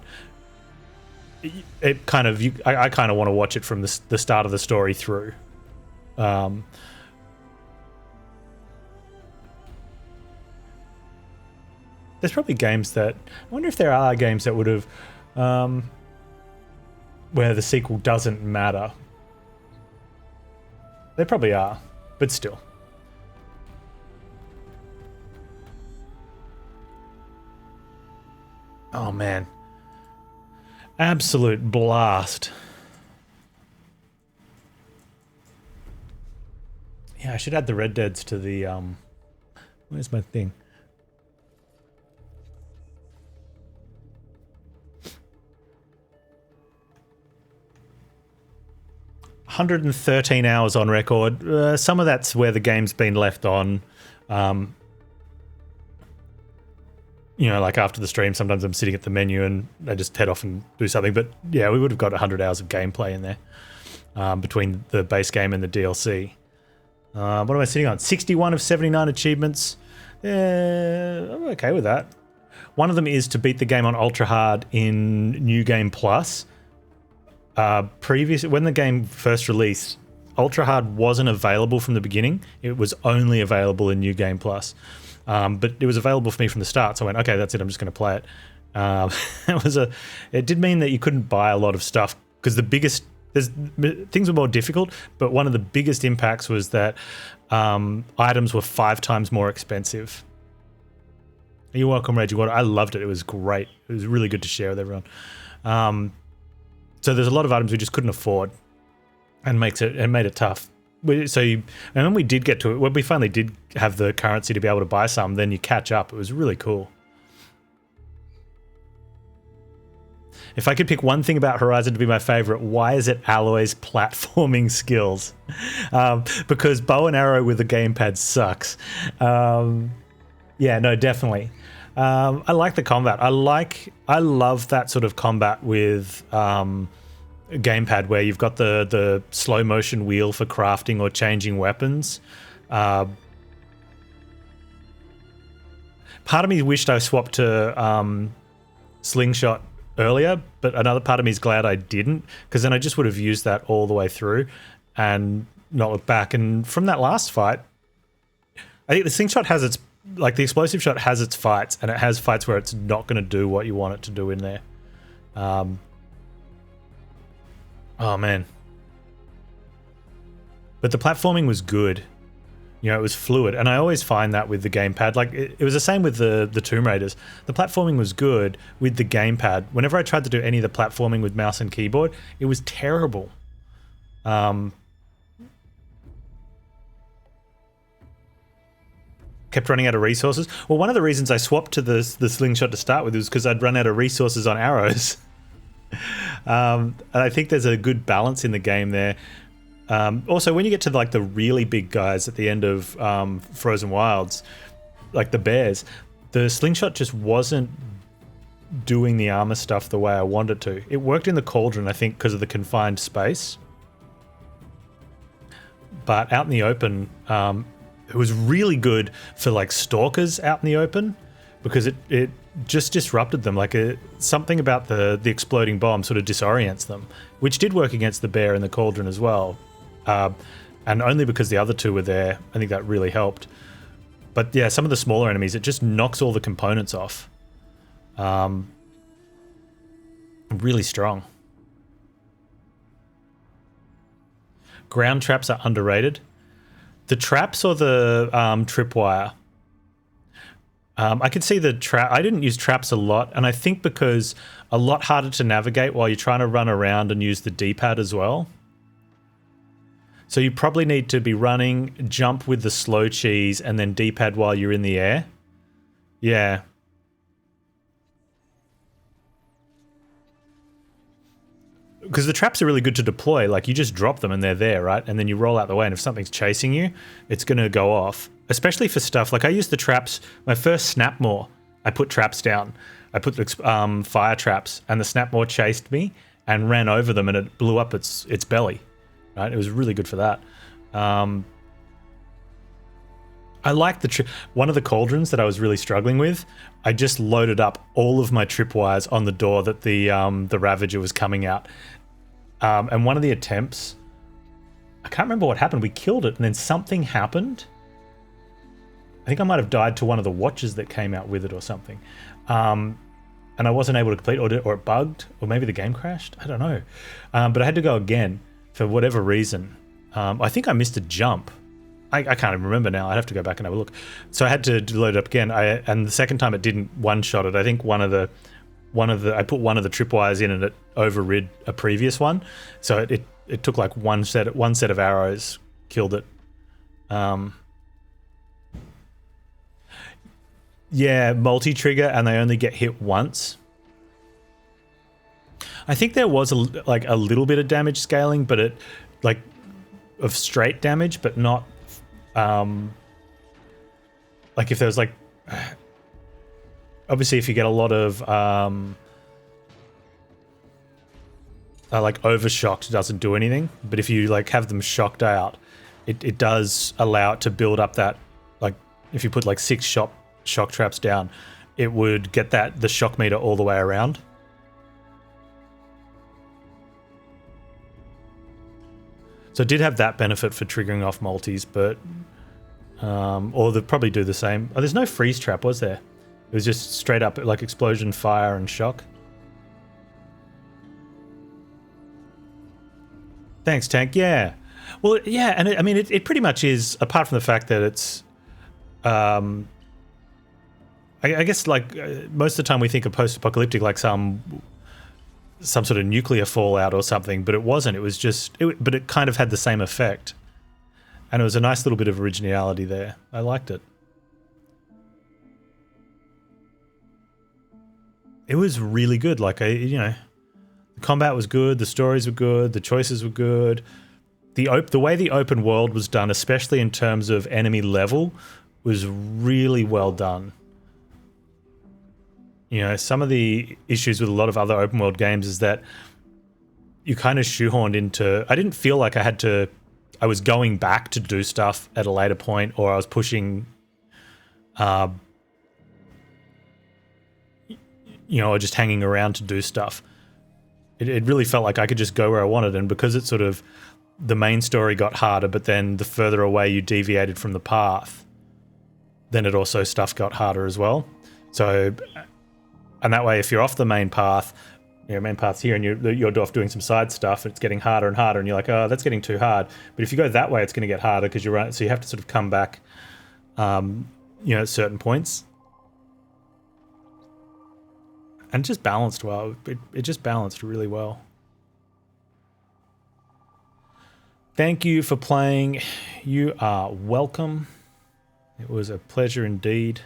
it kind of I kind of want to watch it from the start of the story through. There's probably games that I wonder if there are games that would have where the sequel doesn't matter. There probably are, but still. Oh man. Absolute blast. Yeah, I should add the Red Deads to the where's my thing? $113 hours on record. Some of that's where the game's been left on. Like after the stream, sometimes I'm sitting at the menu and I just head off and do something. But yeah, we would have got 100 hours of gameplay in there between the base game and the DLC. What am I sitting on? 61 of 79 achievements. I'm okay with that. One of them is to beat the game on Ultra Hard in New Game Plus. When the game first released, Ultra Hard wasn't available from the beginning. It was only available in New Game Plus. But it was available for me from the start, so I went, okay, that's it, I'm just going to play it. It did mean that you couldn't buy a lot of stuff, because things were more difficult, but one of the biggest impacts was that items were 5 times more expensive. You're welcome, Reggie. I loved it. It was great. It was really good to share with everyone. So there's a lot of items we just couldn't afford, and made it tough. And when we did get to it, when we finally did have the currency to be able to buy some, then you catch up. It was really cool. If I could pick one thing about Horizon to be my favorite, why is it Aloy's platforming skills? Because bow and arrow with the gamepad sucks. Yeah, no, definitely. I like the combat. I love that sort of combat with gamepad where you've got the slow motion wheel for crafting or changing weapons. Part of me wished I swapped to slingshot earlier, but another part of me is glad I didn't, because then I just would have used that all the way through and not look back. And from that last fight, I think the slingshot has its, like the explosive shot has its fights, and it has fights where it's not going to do what you want it to do in there. Oh man. But the platforming was good. You know, it was fluid, and I always find that with the gamepad. Like, it was the same with the Tomb Raiders. The platforming was good with the gamepad. Whenever I tried to do any of the platforming with mouse and keyboard, it was terrible. Kept running out of resources. Well, one of the reasons I swapped to the slingshot to start with was because I'd run out of resources on arrows. And I think there's a good balance in the game there. Also, when you get to like the really big guys at the end of Frozen Wilds, like the bears, the slingshot just wasn't doing the armor stuff the way I wanted it to. It worked in the cauldron, I think, because of the confined space. But out in the open, it was really good for like stalkers out in the open, because it just disrupted them. Like something about the exploding bomb sort of disorients them, which did work against the bear and the cauldron as well. And only because the other two were there, I think that really helped. But yeah, some of the smaller enemies, it just knocks all the components off. Really strong. Ground traps are underrated. The traps or the tripwire? I could see the trap. I didn't use traps a lot, and I think because a lot harder to navigate while you're trying to run around and use the D-pad as well. So you probably need to be running, jump with the slow cheese, and then D-pad while you're in the air. Yeah. Because the traps are really good to deploy. Like, you just drop them and they're there, right? And then you roll out the way, and if something's chasing you, it's going to go off. Especially for stuff, like I used the traps, my first Snapmaw, I put traps down. I put the fire traps, and the Snapmaw chased me and ran over them, and it blew up its belly. Right? It was really good for that. I like one of the cauldrons that I was really struggling with. I just loaded up all of my tripwires on the door that the Ravager was coming out. And one of the attempts, I can't remember what happened. We killed it, and then something happened. I think I might have died to one of the watches that came out with it or something. And I wasn't able to complete, or it bugged, or maybe the game crashed. I don't know. But I had to go again for whatever reason. I think I missed a jump. I can't even remember now. I'd have to go back and have a look. So I had to load it up again. And the second time it didn't one-shot it. I think I put one of the tripwires in, and it overrid a previous one. So it took like one set of arrows, killed it. Yeah, multi-trigger, and they only get hit once. I think there was a little bit of damage scaling, but it of straight damage, but not like if there was obviously if you get a lot of overshocked, it doesn't do anything. But if you have them shocked out, it does allow it to build up that, if you put 6 shock traps down, it would get the shock meter all the way around. So it did have that benefit for triggering off multis, but or they'd probably do the same. Oh, there's no freeze trap, was there? It was just straight up like explosion, fire, and shock. Thanks, Tank. Yeah. Well, yeah, and I mean, it pretty much is, apart from the fact that it's, I guess, like, most of the time we think of post-apocalyptic like some sort of nuclear fallout or something, but it wasn't. It was just, but it kind of had the same effect. And it was a nice little bit of originality there. I liked it. It was really good. Like, the combat was good, the stories were good, the choices were good. The way the open world was done, especially in terms of enemy level, was really well done. Some of the issues with a lot of other open world games is that you kind of shoehorned into... I didn't feel like I was going back to do stuff at a later point, or I was pushing... or just hanging around to do stuff. It really felt like I could just go where I wanted, and because it's sort of... the main story got harder, but then the further away you deviated from the path, then it also stuff got harder as well. So, and that way, if you're off the main path, main path's here, and you're off doing some side stuff, it's getting harder and harder, and you're like, oh, that's getting too hard. But if you go that way, it's going to get harder because you're right. So you have to sort of come back, at certain points. And it just balanced well. It just balanced really well. Thank you for playing. You are welcome. It was a pleasure indeed.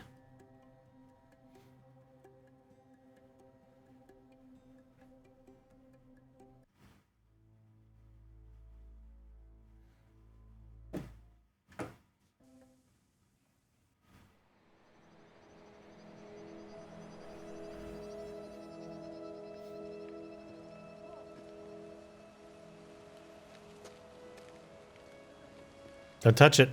Don't touch it.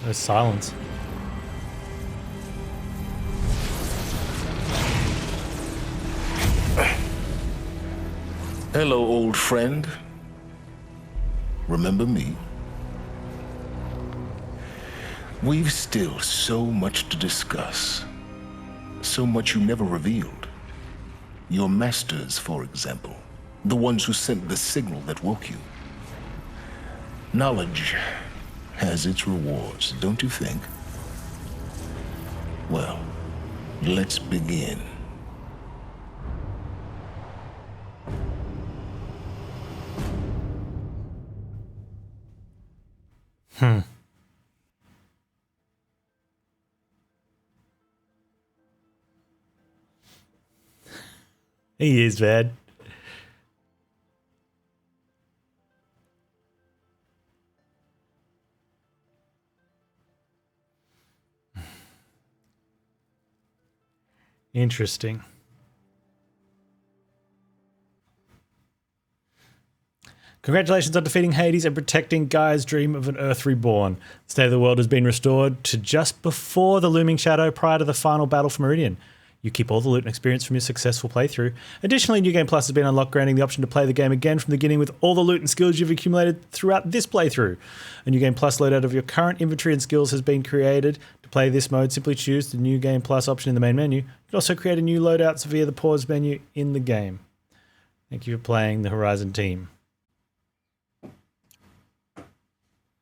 There's silence. Hello, old friend. Remember me? We've still so much to discuss. So much you never revealed. Your masters, for example. The ones who sent the signal that woke you. Knowledge has its rewards, don't you think? Well, let's begin. He is bad. Interesting. Congratulations on defeating Hades and protecting Gaia's dream of an Earth reborn. The state of the world has been restored to just before the looming shadow prior to the final battle for Meridian. You keep all the loot and experience from your successful playthrough. Additionally, New Game Plus has been unlocked, granting the option to play the game again from the beginning with all the loot and skills you've accumulated throughout this playthrough. A New Game Plus loadout of your current inventory and skills has been created. To play this mode, simply choose the New Game Plus option in the main menu. You can also create a new loadouts via the pause menu in the game. Thank you for playing the Horizon team.